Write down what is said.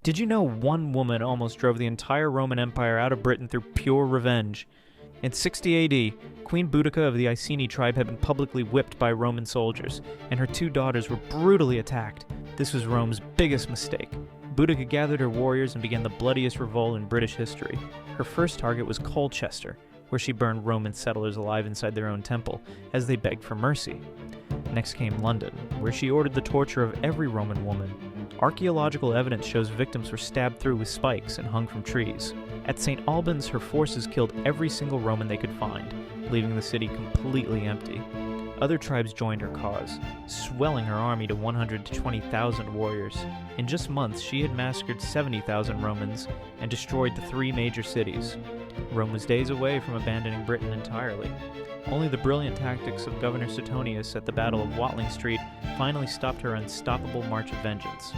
Did you know one woman almost drove the entire Roman Empire out of Britain through pure revenge? In 60 AD, Queen Boudica of the Iceni tribe had been publicly whipped by Roman soldiers, and her two daughters were brutally attacked. This was Rome's biggest mistake. Boudica gathered her warriors and began the bloodiest revolt in British history. Her first target was Colchester, where she burned Roman settlers alive inside their own temple, as they begged for mercy. Next came London, where she ordered the torture of every Roman woman. Archaeological evidence shows victims were stabbed through with spikes and hung from trees. At St. Albans, her forces killed every single Roman they could find, leaving the city completely empty. Other tribes joined her cause, swelling her army to 100 to 20,000 warriors. In just months, she had massacred 70,000 Romans and destroyed the three major cities. Rome was days away from abandoning Britain entirely. Only the brilliant tactics of Governor Suetonius at the Battle of Watling Street finally stopped her unstoppable march of vengeance.